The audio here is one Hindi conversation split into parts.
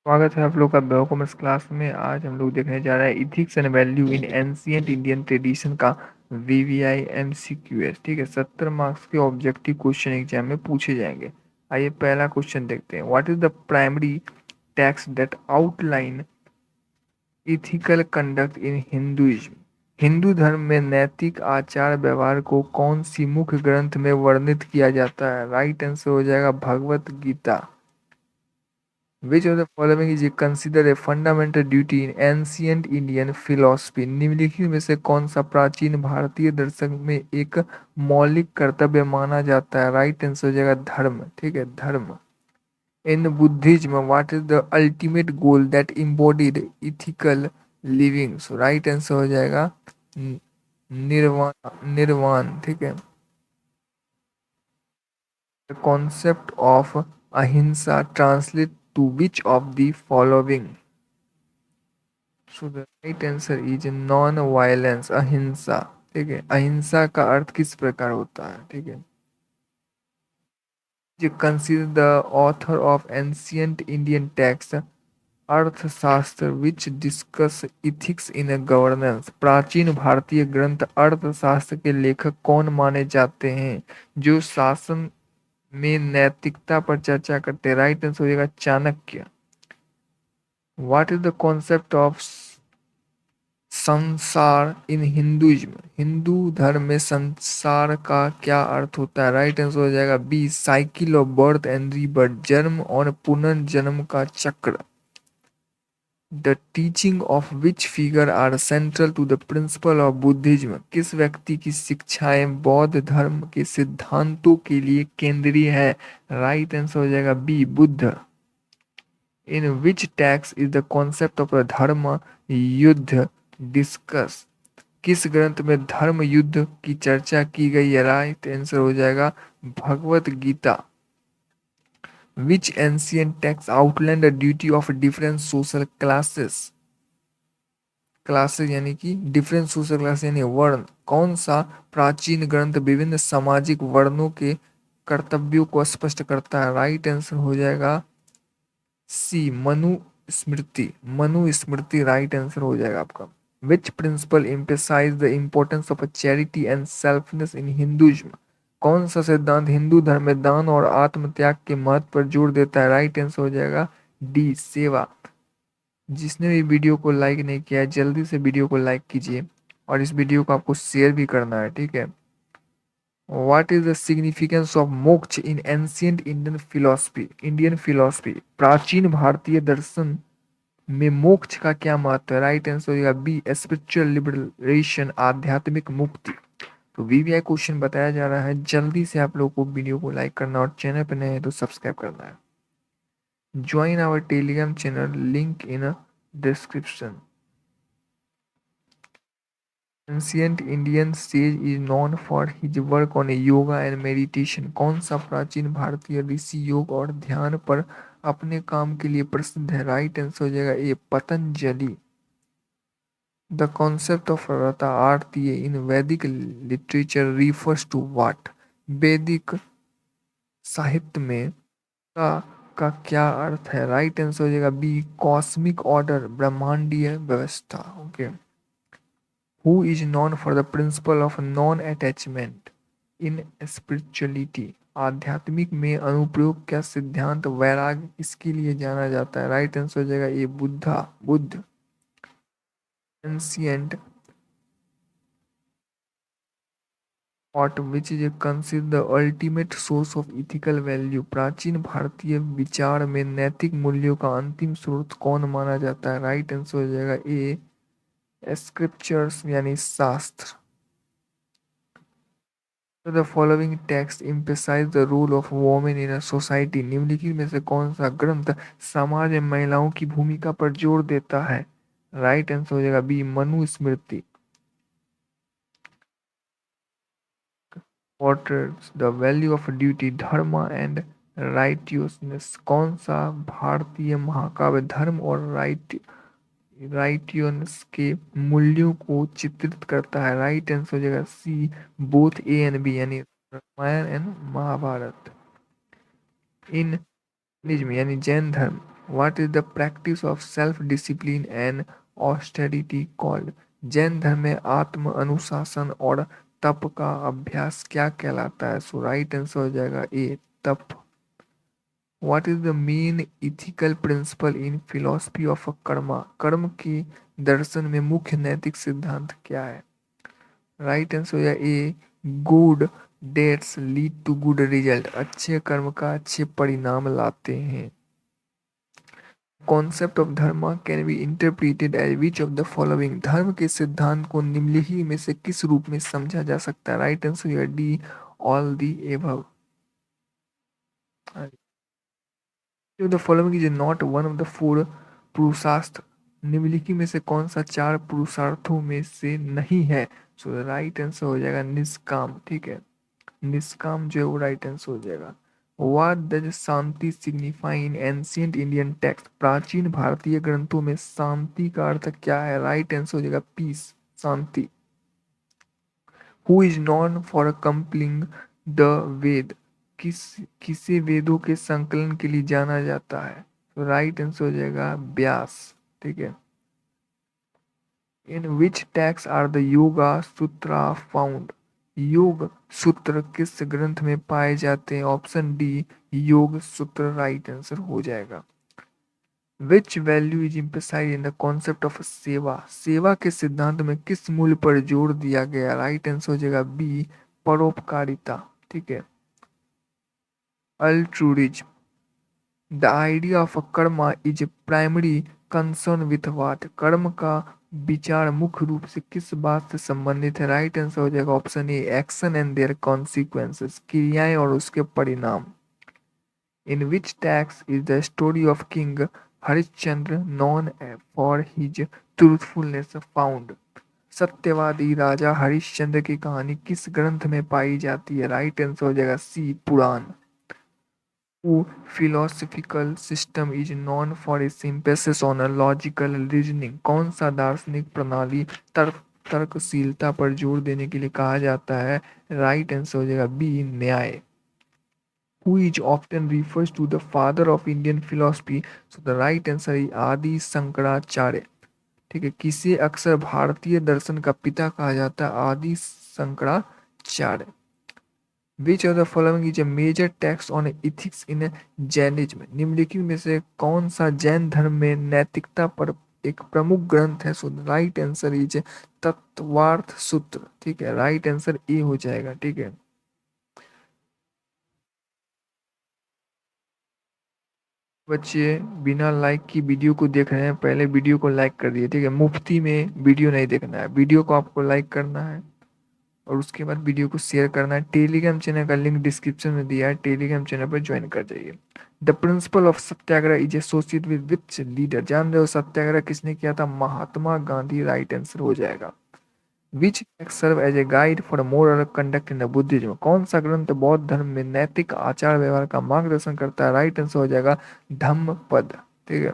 स्वागत है आप लोग का बायोकॉमर्स क्लास में। आज हम लोग देखने जा रहे हैं ethics and value in ancient Indian tradition का वीवीआई एमसीक्यूएस। ठीक है, 70 मार्क्स के ऑब्जेक्टिव क्वेश्चन एग्जाम में पूछे जाएंगे। आइए पहला क्वेश्चन देखते हैं। What is the primary text that outline ethical conduct in Hinduism? Hindu धर्म में नैतिक आचार व्यवहार को कौन सी मुख्य ग्रंथ में वर्णित किया जाता है? राइट आंसर हो जाएगा Bhagavad Gita. Which of the following is considered a fundamental duty in ancient Indian philosophy? निम्नलिखित में से कौन सा प्राचीन भारतीय दर्शन में एक मौलिक कर्तव्य माना जाता है? राइट आंसर हो जाएगा धर्म। ठीक है, dharma. In Buddhism what is the ultimate goal that embodied ethical living? So right answer हो जाएगा निर्वाण। निर्वाण। ठीक है। The concept of ahimsa translate to which of the following? So the right answer is non-violence, अहिंसा। ठीक है, अहिंसा का अर्थ किस प्रकार होता है? ठीक है, जो consider the author of ancient Indian text अर्थशास्त्र विच डिस्कस इथिक्स इन गवर्नेंस। प्राचीन भारतीय ग्रंथ अर्थशास्त्र के लेखक कौन माने जाते हैं जो शासन में नैतिकता पर चर्चा करते हैं? राइट आंसर हो जाएगा Chanakya. What is the concept of संसार इन हिंदुइज्म? हिंदू धर्म में संसार का क्या अर्थ होता है? राइट आंसर हो जाएगा B cycle of birth and rebirth, जन्म और पुनर्जन्म का चक्र। The teaching of which figure are central to the principle of Buddhism? किस व्यक्ति की शिक्षाएं बौद्ध धर्म के सिद्धांतों के लिए केंद्रीय है? राइट आंसर हो जाएगा B Buddha. In which text is the concept of dharma yuddha discuss? किस ग्रंथ में धर्म युद्ध की चर्चा की गई है? राइट आंसर हो जाएगा Bhagavad Gita. Which ancient text outline the duty of different social classes? Classes यानी कि डिफरेंट सोशल क्लास यानी वर्ण। कौन सा प्राचीन ग्रंथ विभिन्न सामाजिक वर्णों के कर्तव्यों को स्पष्ट करता है? राइट आंसर हो जाएगा C Manusmriti. Manusmriti right answer हो जाएगा आपका। Which principle emphasize the importance of charity and selfness in Hinduism? कौन सा सिद्धांत हिंदू धर्म में दान और आत्मत्याग के महत्व पर जोर देता है? राइट आंसर हो जाएगा डी सेवा। जिसने भी वीडियो को लाइक नहीं किया है जल्दी से वीडियो को लाइक कीजिए और इस वीडियो को आपको शेयर भी करना है। ठीक है। What is the significance of मोक्ष in ancient Indian philosophy? Indian philosophy, प्राचीन भारतीय दर्शन में मोक्ष का क्या महत्व है? राइट आंसर हो जाएगा बी स्पिरिचुअल लिबरेशन, आध्यात्मिक मुक्ति। तो वीवीआई क्वेश्चन बताया जा रहा है, जल्दी से आप लोग को वीडियो को लाइक करना और चैनल पर नए हैं तो सब्सक्राइब करना है। Join our Telegram channel, link in description. Ancient Indian sage is known for his work on yoga and meditation. कौन सा प्राचीन भारतीय ऋषि योग और ध्यान पर अपने काम के लिए प्रसिद्ध है? राइट आंसर हो जाएगा ए पतंजलि। द कॉन्सेप्ट ऑफ रता आरती इन वैदिक लिटरेचर रिफर्स टू व्हाट? वैदिक साहित्य में का क्या अर्थ है? राइट आंसर हो जाएगा बी कॉस्मिक ऑर्डर, ब्रह्मांडीय व्यवस्था। Okay. Who is known for the principle of non-attachment in spirituality? आध्यात्मिक में अनुप्रयोग का सिद्धांत वैराग्य किसके लिए जाना जाता है? राइट आंसर हो जाएगा ये Buddha, Buddha. Ancient thought which is considered the ultimate source of ethical value. प्राचीन भारतीय विचार में नैतिक मूल्यों का अंतिम स्रोत कौन माना जाता है? राइट आंसर हो जाएगा ए स्क्रिप्चर्स यानी शास्त्र। The following text emphasize the role of women in a society. निम्नलिखित में से कौन सा ग्रंथ समाज में महिलाओं की भूमिका पर जोर देता है? राइट आंसर हो जाएगा B Manusmriti. What is the value of duty, dharma and righteousness? कौन सा भारतीय महाकाव्य धर्म और राइटियसनेस के मूल्यों को चित्रित करता है? राइट आंसर हो जाएगा C both A and B यानी Ramayana and Mahabharata. In Jainism यानी जैन धर्म what is the practice of self discipline and austerity called? Jain धर्म में आत्म अनुशासन और तप का अभ्यास क्या कहलाता है? सो राइट आंसर हो जाएगा ए, तप। What is the main ethical principle in philosophy of karma? कर्म के दर्शन में मुख्य नैतिक सिद्धांत क्या है? राइट आंसर हो जाएगा A, good deeds lead to good result. अच्छे कर्म का अच्छे परिणाम लाते हैं। Concept of dharma can be interpreted as which of the following? धर्म के सिद्धांत को निम्नलिखित में से किस रूप में समझा जा सकता है? Right answer D, all the above. The following is not one of the four पुरुषार्थ? निम्नलिखित में से कौन सा चार पुरुषार्थों में से नहीं है? सो राइट आंसर हो जाएगा निष्काम। ठीक है, निष्काम जो है वो राइट आंसर हो जाएगा। What does Shanti signify in ancient Indian text? प्राचीन भारतीय ग्रंथों में शांति का अर्थ क्या है? राइट आंसर हो जाएगा पीस, शांति। Who is known for compiling the Veda? किसे वेदों के संकलन के लिए जाना जाता है? तो राइट आंसर हो जाएगा व्यास। ठीक है। In which text are the yoga sutra found? योग सूत्र किस ग्रंथ में पाए जाते हैं? ऑप्शन डी, योग सूत्र राइट आंसर हो जाएगा। Which value is implied in the concept of सेवा? सेवा के सिद्धांत में किस मूल्य पर जोर दिया गया? राइट आंसर हो जाएगा बी, परोपकारिता। ठीक है। Altruism, the idea of karma is primary concern with what? कर्म का विचार मुख्य रूप से किस बात से संबंधित है? राइट आंसर हो जाएगा option A, action and their consequences, क्रियाएं और उसके परिणाम। In which text is the story of king Harishchandra known for his truthfulness found? सत्यवादी राजा हरिश्चंद्र की कहानी किस ग्रंथ में पाई जाती है? राइट आंसर हो जाएगा सी, पुराण। philosophical system is known for its emphasis on a logical reasoning? कौन सा दार्शनिक प्रणाली तर्कशीलता पर जोर देने के लिए कहा जाता है? राइट आंसर हो जाएगा बी, न्याय। Who is often refers to the father of Indian philosophy? So the right answer is आदि शंकराचार्य। ठीक है। किसे अक्सर भारतीय दर्शन का पिता कहा जाता है? Adi Shankaracharya. Which of the following is a major text on ethics in Jainism? निम्नलिखित में से कौन सा जैन धर्म में नैतिकता पर एक प्रमुख ग्रंथ है? सो राइट आंसर इज तत्वार्थ सूत्र। ठीक है, राइट आंसर ए हो जाएगा। ठीक है। बच्चे बिना लाइक की वीडियो को देख रहे हैं, पहले वीडियो को लाइक कर दिए। ठीक है, मुफ्ती में वीडियो नहीं देखना है, वीडियो को आपको लाइक करना है और उसके बाद वीडियो को शेयर करना है। टेलीग्राम चैनल का लिंक डिस्क्रिप्शन में दिया है, टेलीग्राम चैनल पर ज्वाइन कर जाइए। The principle of Satyagraha is associate with which leader? जान रहे हो सत्याग्रह किसने किया था? महात्मा गांधी। राइट आंसर हो जाएगा। Which serve as a guide for moral conduct in the Buddhism? कौन सा ग्रंथ बौद्ध धर्म में नैतिक आचार व्यवहार का मार्गदर्शन करता है? राइट आंसर हो जाएगा धम्मपद। ठीक है।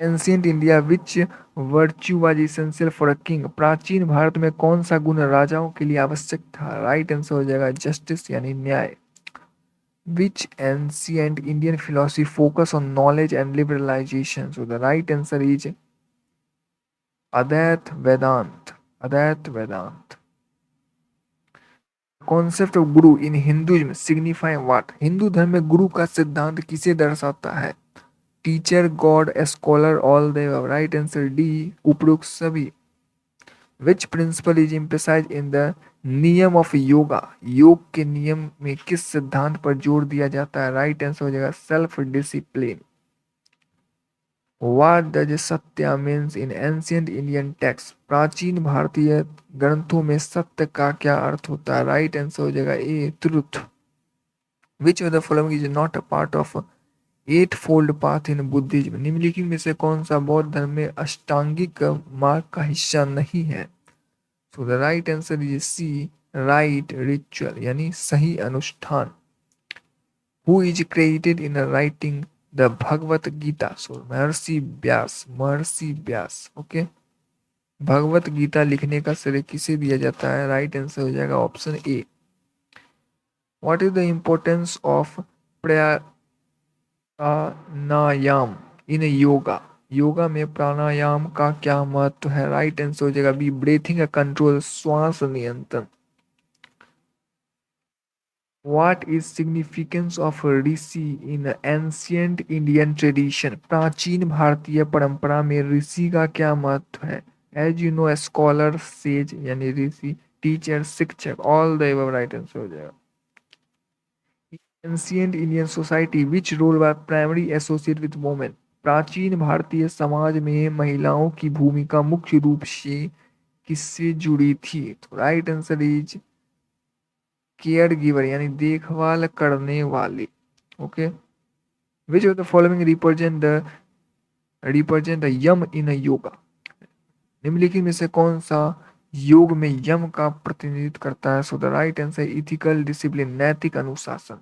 Ancient India which virtue was essential for a king? प्राचीन भारत में कौन सा गुण राजाओं के लिए आवश्यक था? राइट आंसर हो जाएगा जस्टिस यानी न्याय। Which ancient Indian philosophy focus on knowledge and liberalization? So the right answer is Advaita Vedanta. Advaita Vedanta. Concept of guru in Hinduism signify what? Hindu धर्म में गुरु का सिद्धांत किसे दर्शाता है? Teacher, god, scholar, all the above. Right answer D, उपरोक्त सभी। Which principle is emphasized in the niyama of yoga? योग के नियम में किस सिद्धांत पर जोर दिया जाता है? राइट आंसर हो जाएगा सेल्फ डिसिप्लिन। व्हाट डज सत्य means in ancient Indian text? प्राचीन भारतीय ग्रंथों में सत्य का क्या अर्थ होता है? राइट आंसर हो जाएगा A, truth. Which of the following is not a part of eightfold path in Buddhism? निम्नलिखित में से कौन सा बौद्ध धर्म में अष्टांगिक मार्ग का हिस्सा नहीं है? So the right answer is C, right ritual यानी सही अनुष्ठान। Who is credited in writing the Bhagavad Gita? So Maharshi Vyasa. Maharshi Vyas. Okay. Bhagavad Gita लिखने का श्रेय किसे दिया जाता है? राइट आंसर हो जाएगा option A. What is the importance of pranayama in yoga, yoga में प्राणायाम का क्या महत्व है? राइट आंसर हो जाएगा बी, ब्रीथिंग कंट्रोल, श्वास नियंत्रण। What is significance of Rishi in ancient Indian tradition? प्राचीन भारतीय परंपरा में ऋषि का क्या महत्व है? As you know, a scholar, sage यानी ऋषि, टीचर शिक्षक, all the above right answer हो जाएगा। Ancient Indian society, which role was primarily associated with women? प्राचीन भारतीय समाज में महिलाओं की भूमिका मुख्य रूप से किससे जुड़ी थी? तो right answer is care giver यानी देखभाल करने वाले। Okay, which of the following represent the yama in yoga? निम्नलिखित में से कौन सा योग में यम का प्रतिनिधित्व करता है? So the right answer ethical discipline, नैतिक अनुशासन।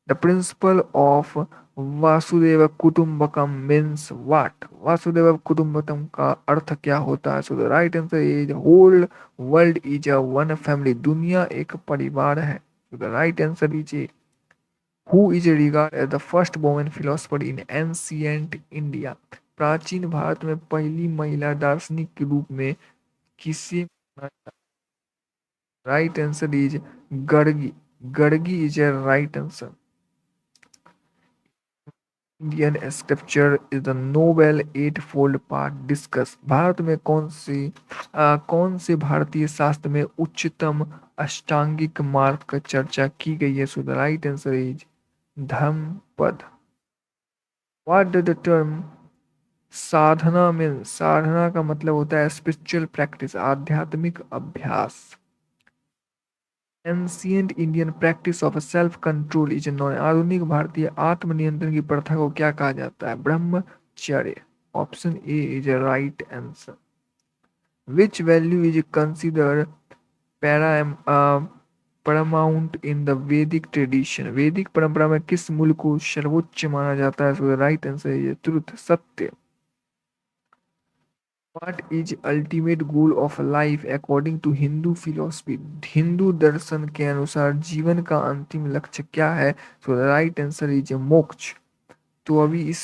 The principle of Vasudev Kutumbakam means what? Vasudev Kutumbakam का अर्थ क्या होता है? So the right answer is whole world is a one family, दुनिया एक परिवार है। So the right answer is who is regard as the first women philosopher in ancient India? प्राचीन भारत में पहली महिला दार्शनिक के रूप में किसे? Right answer is Gargi, Gargi is a right answer. Indian scripture is the noble eightfold path discuss? Bharat में कौन से भारतीय शास्त्र में उच्चतम अष्टांगिक मार्ग का चर्चा की गई है? So the right answer is Dhammapada. What does the term sadhana mean? साधना का मतलब होता है स्पिरिचुअल प्रैक्टिस, आध्यात्मिक अभ्यास। Ancient Indian practice of self control is known? आधुनिक भारतीय आत्मनियंत्रण की प्रथा को क्या कहा जाता है? ब्रह्मचर्य। Option A is a right answer. Which value is considered Paramount in the वैदिक ट्रेडिशन? वैदिक परंपरा में किस मूल्य को सर्वोच्च माना जाता है? So the right answer is truth, सत्य। What is ultimate goal of life according to Hindu philosophy? Hindu दर्शन के अनुसार जीवन का अंतिम लक्ष्य क्या है? तो राइट आंसर इज मोक्ष। तो अभी इस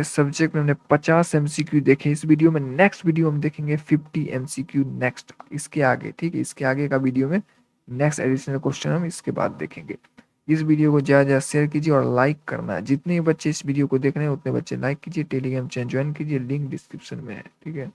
सब्जेक्ट में हमने 50 एमसीक्यू देखे इस वीडियो में। नेक्स्ट वीडियो हम देखेंगे 50 एमसीक्यू नेक्स्ट, इसके आगे, ठीक है, इसके आगे का वीडियो में नेक्स्ट एडिशनल क्वेश्चन हम इसके बाद देखेंगे। इस वीडियो को ज़्यादा ज़्यादा शेयर कीजिए और लाइक करना है। जितने बच्चे इस वीडियो को देख रहे हैं उतने बच्चे लाइक कीजिए। टेलीग्राम चैनल ज्वाइन कीजिए, लिंक डिस्क्रिप्शन में है, ठीक है।